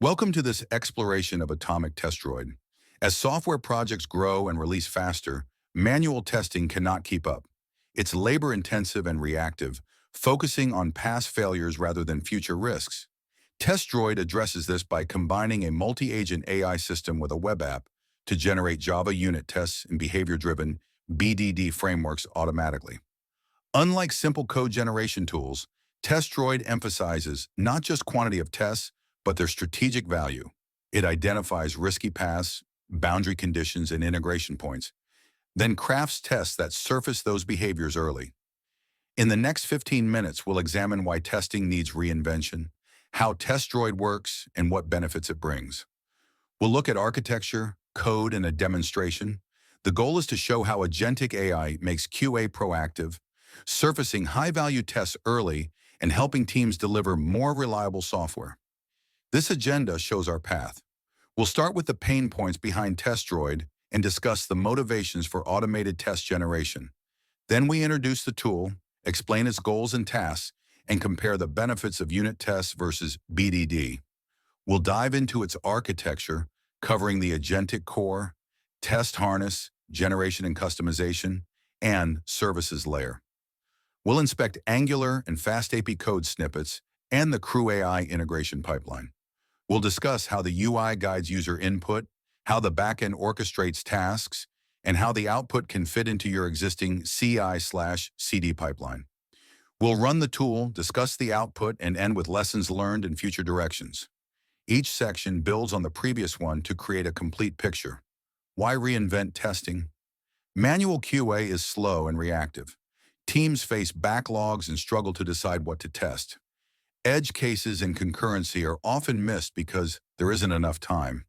Welcome to this exploration of Atomiq Test Droid. As software projects grow and release faster, manual testing cannot keep up. It's labor-intensive and reactive, focusing on past failures rather than future risks. Test Droid addresses this by combining a multi-agent AI system with a web app to generate Java unit tests and behavior-driven BDD frameworks automatically. Unlike simple code generation tools, TestDroid emphasizes not just quantity of tests, but their strategic value. It identifies risky paths, boundary conditions, and integration points, then crafts tests that surface those behaviors early. In the next 15 minutes, we'll examine why testing needs reinvention, how TestDroid works, and what benefits it brings. We'll look at architecture, code, and a demonstration. The goal is to show how agentic AI makes QA proactive, surfacing high-value tests early and helping teams deliver more reliable software. This agenda shows our path. We'll start with the pain points behind TestDroid and discuss the motivations for automated test generation. Then we introduce the tool, explain its goals and tasks, and compare the benefits of unit tests versus BDD. We'll dive into its architecture, covering the agentic core, test harness, generation and customization, and services layer. We'll inspect Angular and FastAPI code snippets and the Crew AI integration pipeline. We'll discuss how the UI guides user input, how the backend orchestrates tasks, and how the output can fit into your existing CI/CD pipeline. We'll run the tool, discuss the output, and end with lessons learned and future directions. Each section builds on the previous one to create a complete picture. Why reinvent testing? Manual QA is slow and reactive. Teams face backlogs and struggle to decide what to test. Edge cases and concurrency are often missed because there isn't enough time.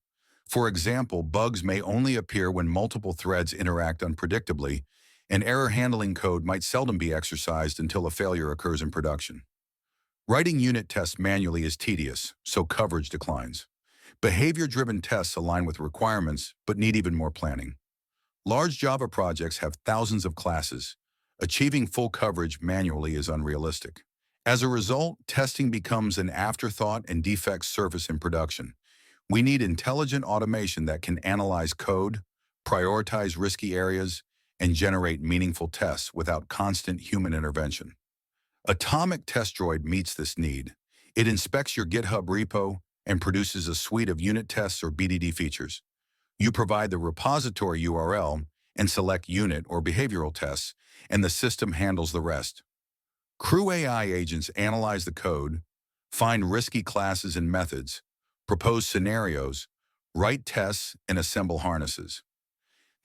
For example, bugs may only appear when multiple threads interact unpredictably, and error handling code might seldom be exercised until a failure occurs in production. Writing unit tests manually is tedious, so coverage declines. Behavior-driven tests align with requirements, but need even more planning. Large Java projects have thousands of classes. Achieving full coverage manually is unrealistic. As a result, testing becomes an afterthought and defects surface in production. We need intelligent automation that can analyze code, prioritize risky areas, and generate meaningful tests without constant human intervention. Atomiq Test Droid meets this need. It inspects your GitHub repo and produces a suite of unit tests or BDD features. You provide the repository URL and select unit or behavioral tests, and the system handles the rest. Crew AI agents analyze the code, find risky classes and methods, propose scenarios, write tests, and assemble harnesses.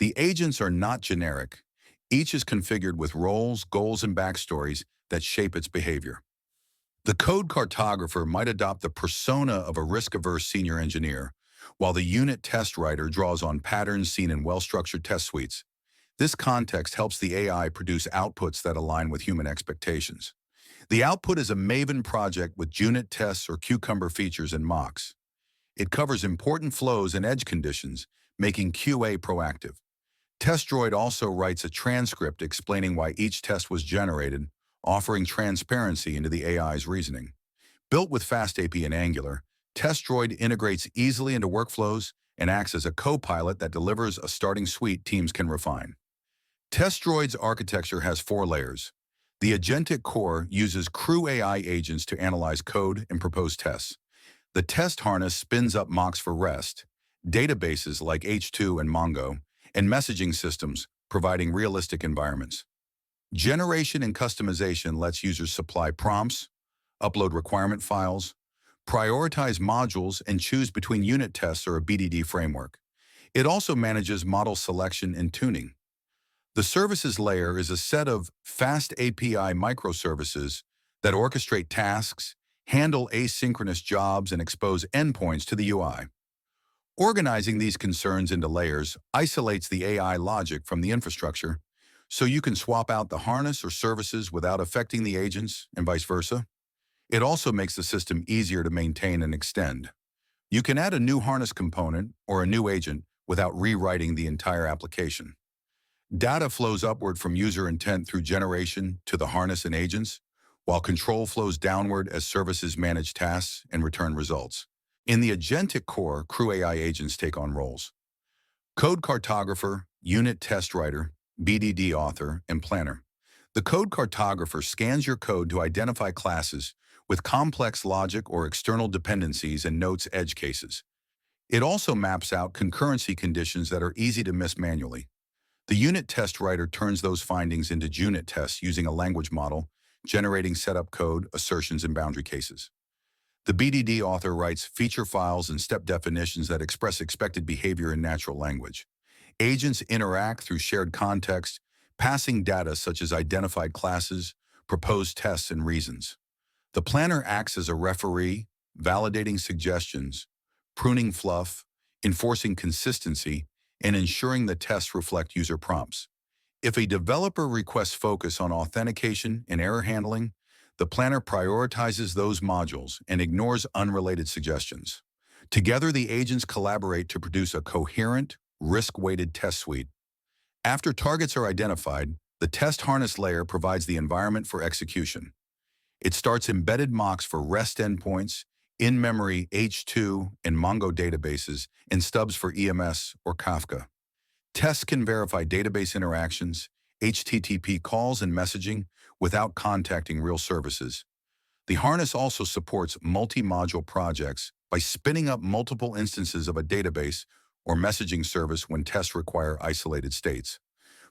The agents are not generic. Each is configured with roles, goals, and backstories that shape its behavior. The code cartographer might adopt the persona of a risk-averse senior engineer, while the unit test writer draws on patterns seen in well-structured test suites. This context helps the AI produce outputs that align with human expectations. The output is a Maven project with unit tests or Cucumber features and mocks. It covers important flows and edge conditions, making QA proactive. TestDroid also writes a transcript explaining why each test was generated, offering transparency into the AI's reasoning. Built with FastAPI and Angular, TestDroid integrates easily into workflows and acts as a co-pilot that delivers a starting suite teams can refine. TestDroid's architecture has 4 layers. The agentic core uses Crew AI agents to analyze code and propose tests. The test harness spins up mocks for REST, databases like H2 and Mongo, and messaging systems, providing realistic environments. Generation and customization lets users supply prompts, upload requirement files, prioritize modules, and choose between unit tests or a BDD framework. It also manages model selection and tuning. The services layer is a set of FastAPI microservices that orchestrate tasks, handle asynchronous jobs, and expose endpoints to the UI. Organizing these concerns into layers isolates the AI logic from the infrastructure, so you can swap out the harness or services without affecting the agents and vice versa. It also makes the system easier to maintain and extend. You can add a new harness component or a new agent without rewriting the entire application. Data flows upward from user intent through generation to the harness and agents, while control flows downward as services manage tasks and return results. In the agentic core, crew AI agents take on roles: code cartographer, unit test writer, BDD author, and planner. The code cartographer scans your code to identify classes with complex logic or external dependencies and notes edge cases. It also maps out concurrency conditions that are easy to miss manually. The unit test writer turns those findings into unit tests using a language model, generating setup code, assertions, and boundary cases. The BDD author writes feature files and step definitions that express expected behavior in natural language. Agents interact through shared context, passing data such as identified classes, proposed tests, and reasons. The planner acts as a referee, validating suggestions, pruning fluff, enforcing consistency, and ensuring the tests reflect user prompts. If a developer requests focus on authentication and error handling, the planner prioritizes those modules and ignores unrelated suggestions. Together, the agents collaborate to produce a coherent, risk-weighted test suite. After targets are identified, the test harness layer provides the environment for execution. It starts embedded mocks for REST endpoints, in-memory H2 and Mongo databases, and stubs for EMS or Kafka. Tests can verify database interactions, HTTP calls, and messaging without contacting real services. The harness also supports multi-module projects by spinning up multiple instances of a database or messaging service when tests require isolated states.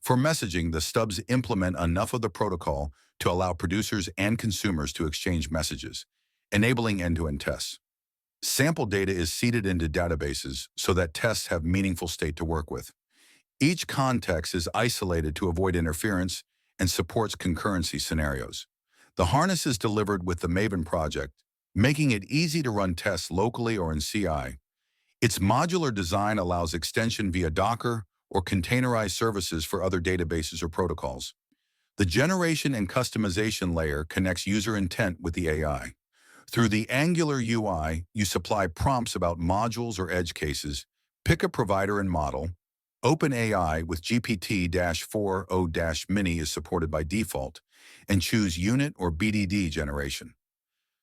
For messaging, the stubs implement enough of the protocol to allow producers and consumers to exchange messages, enabling end-to-end tests. Sample data is seeded into databases so that tests have meaningful state to work with. Each context is isolated to avoid interference and supports concurrency scenarios. The harness is delivered with the Maven project, making it easy to run tests locally or in CI. Its modular design allows extension via Docker or containerized services for other databases or protocols. The generation and customization layer connects user intent with the AI. Through the Angular UI, you supply prompts about modules or edge cases, pick a provider and model. OpenAI with GPT-4o-Mini is supported by default, and choose unit or BDD generation.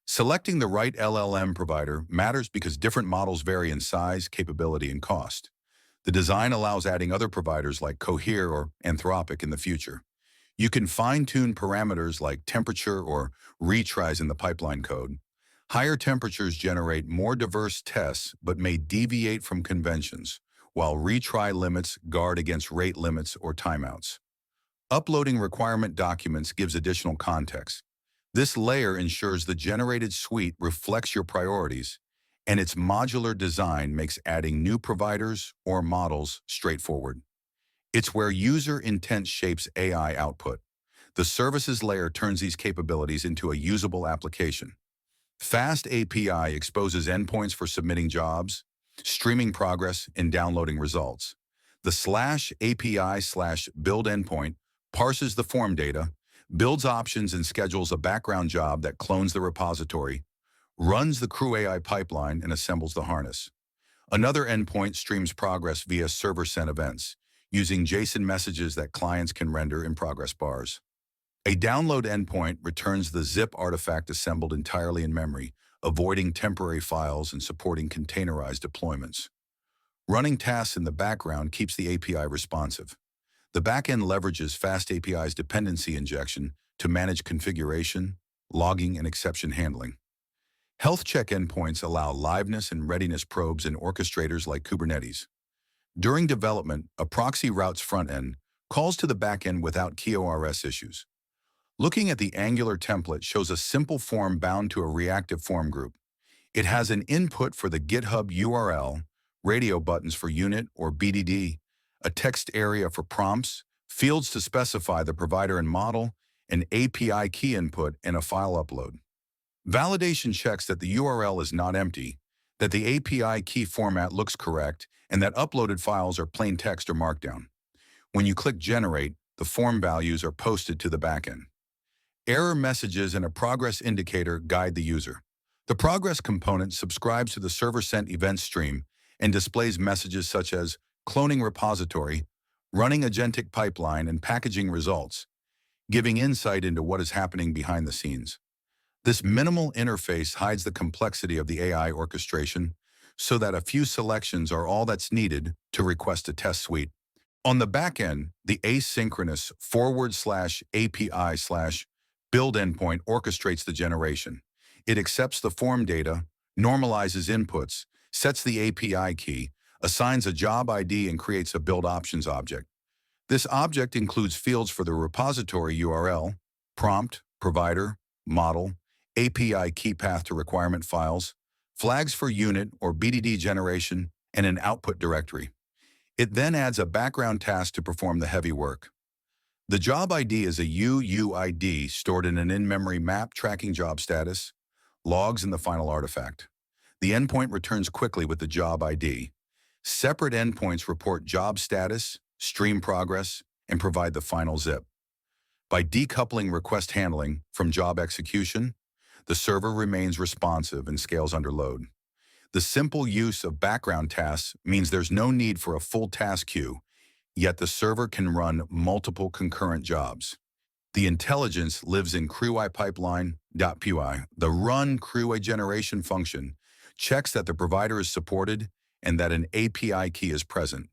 Selecting the right LLM provider matters because different models vary in size, capability, and cost. The design allows adding other providers like Cohere or Anthropic in the future. You can fine-tune parameters like temperature or retries in the pipeline code. Higher temperatures generate more diverse tests but may deviate from conventions, while retry limits guard against rate limits or timeouts. Uploading requirement documents gives additional context. This layer ensures the generated suite reflects your priorities, and its modular design makes adding new providers or models straightforward. It's where user intent shapes AI output. The services layer turns these capabilities into a usable application. FastAPI exposes endpoints for submitting jobs, streaming progress, and downloading results. The /API/build endpoint parses the form data, builds options, and schedules a background job that clones the repository, runs the crew AI pipeline, and assembles the harness. Another endpoint streams progress via server-sent events, using JSON messages that clients can render in progress bars. A download endpoint returns the zip artifact assembled entirely in memory, avoiding temporary files and supporting containerized deployments. Running tasks in the background keeps the API responsive. The backend leverages FastAPI's dependency injection to manage configuration, logging, and exception handling. Health check endpoints allow liveness and readiness probes in orchestrators like Kubernetes. During development, a proxy routes frontend, calls to the backend without QoRS issues. Looking at the Angular template shows a simple form bound to a reactive form group. It has an input for the GitHub URL, radio buttons for unit or BDD, a text area for prompts, fields to specify the provider and model, an API key input, and a file upload. Validation checks that the URL is not empty, that the API key format looks correct, and that uploaded files are plain text or markdown. When you click Generate, the form values are posted to the backend. Error messages and a progress indicator guide the user. The progress component subscribes to the server-sent event stream and displays messages such as cloning repository, running agentic pipeline, and packaging results, giving insight into what is happening behind the scenes. This minimal interface hides the complexity of the AI orchestration, so that a few selections are all that's needed to request a test suite. On the back end, the asynchronous /API/build endpoint orchestrates the generation. It accepts the form data, normalizes inputs, sets the API key, assigns a job ID, and creates a build options object. This object includes fields for the repository URL, prompt, provider, model, API key path to requirement files, flags for unit or BDD generation, and an output directory. It then adds a background task to perform the heavy work. The job ID is a UUID stored in an in-memory map tracking job status, logs, and the final artifact. The endpoint returns quickly with the job ID. Separate endpoints report job status, stream progress, and provide the final zip. By decoupling request handling from job execution, the server remains responsive and scales under load. The simple use of background tasks means there's no need for a full task queue, yet the server can run multiple concurrent jobs. The intelligence lives in CrewI pipeline.py. The run CrewI generation function checks that the provider is supported and that an API key is present.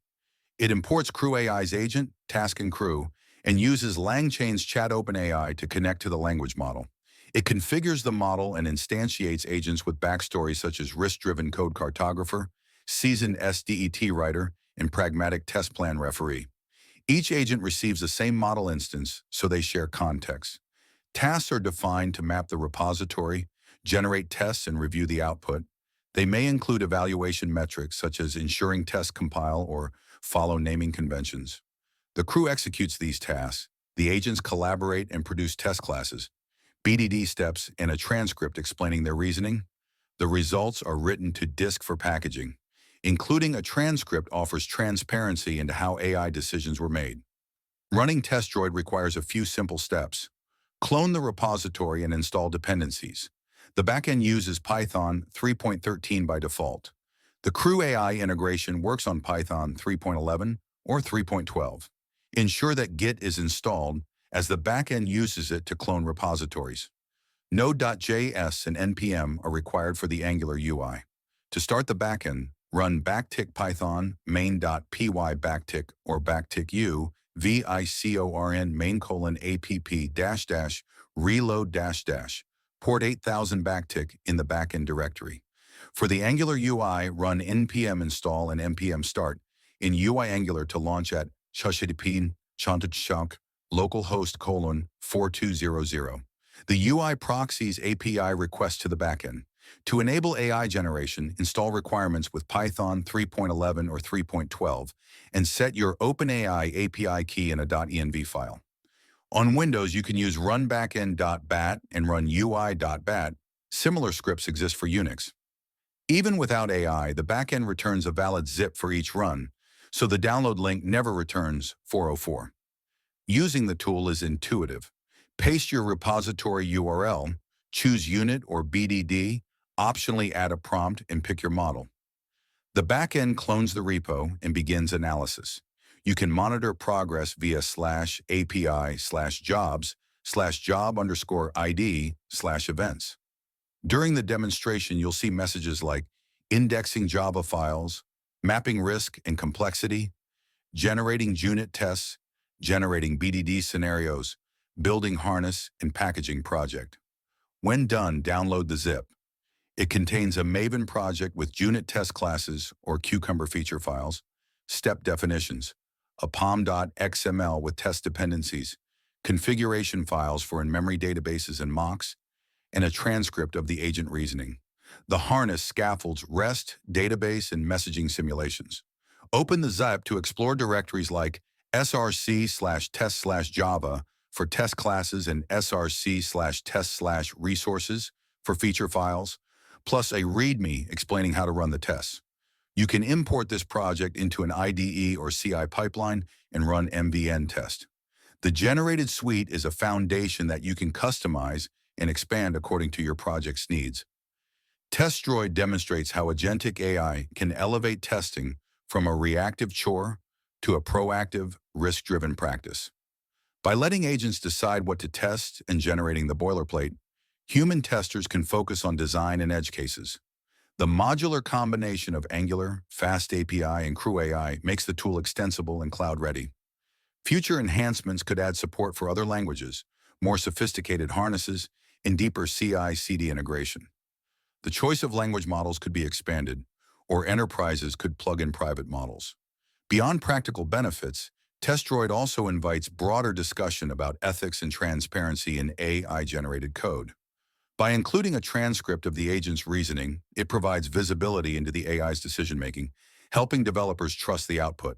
It imports CrewAI's agent, task, and crew, and uses LangChain's chat OpenAI to connect to the language model. It configures the model and instantiates agents with backstories such as risk-driven code cartographer, seasoned SDET writer, and pragmatic test plan referee. Each agent receives the same model instance, so they share context. Tasks are defined to map the repository, generate tests, and review the output. They may include evaluation metrics such as ensuring tests compile or follow naming conventions. The crew executes these tasks. The agents collaborate and produce test classes, BDD steps, and a transcript explaining their reasoning. The results are written to disk for packaging. Including a transcript offers transparency into how AI decisions were made. Running TestDroid requires a few simple steps. Clone the repository and install dependencies. The backend uses Python 3.13 by default. The CrewAI integration works on Python 3.11 or 3.12. Ensure that Git is installed, as the backend uses it to clone repositories. Node.js and NPM are required for the Angular UI. To start the backend, run backtick python main.py backtick or backtick vicorn main:\app -reload port 8000 backtick in the backend directory. For the Angular UI, run npm install and npm start in UI Angular to launch at /http localhost :4200. The UI proxies API request to the backend. To enable AI generation, install requirements with Python 3.11 or 3.12 and set your OpenAI API key in a .env file. On Windows, you can use runbackend.bat and run UI.bat. Similar scripts exist for Unix. Even without AI, the backend returns a valid zip for each run, so the download link never returns 404. Using the tool is intuitive. Paste your repository URL, choose unit or BDD, optionally add a prompt, and pick your model. The backend clones the repo and begins analysis. You can monitor progress via /API/jobs/job_ID/events. During the demonstration, you'll see messages like indexing Java files, mapping risk and complexity, generating unit tests, generating BDD scenarios, building harness, and packaging project. When done, download the zip. It contains a Maven project with unit test classes or Cucumber feature files, step definitions, a pom.xml with test dependencies, configuration files for in-memory databases and mocks, and a transcript of the agent reasoning. The harness scaffolds REST, database, and messaging simulations. Open the zip to explore directories like src/test/java for test classes and src/test/resources for feature files, plus a README explaining how to run the tests. You can import this project into an IDE or CI pipeline and run MVN test. The generated suite is a foundation that you can customize and expand according to your project's needs. TestDroid demonstrates how agentic AI can elevate testing from a reactive chore to a proactive, risk-driven practice. By letting agents decide what to test and generating the boilerplate, human testers can focus on design and edge cases. The modular combination of Angular, FastAPI, and Crew AI makes the tool extensible and cloud-ready. Future enhancements could add support for other languages, more sophisticated harnesses, and deeper CI/CD integration. The choice of language models could be expanded, or enterprises could plug in private models. Beyond practical benefits, TestDroid also invites broader discussion about ethics and transparency in AI-generated code. By including a transcript of the agent's reasoning, it provides visibility into the AI's decision-making, helping developers trust the output.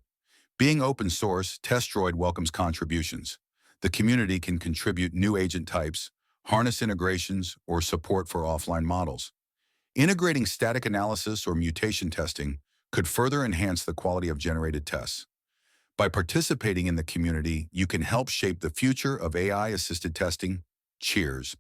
Being open source, TestDroid welcomes contributions. The community can contribute new agent types, harness integrations, or support for offline models. Integrating static analysis or mutation testing could further enhance the quality of generated tests. By participating in the community, you can help shape the future of AI-assisted testing. Cheers.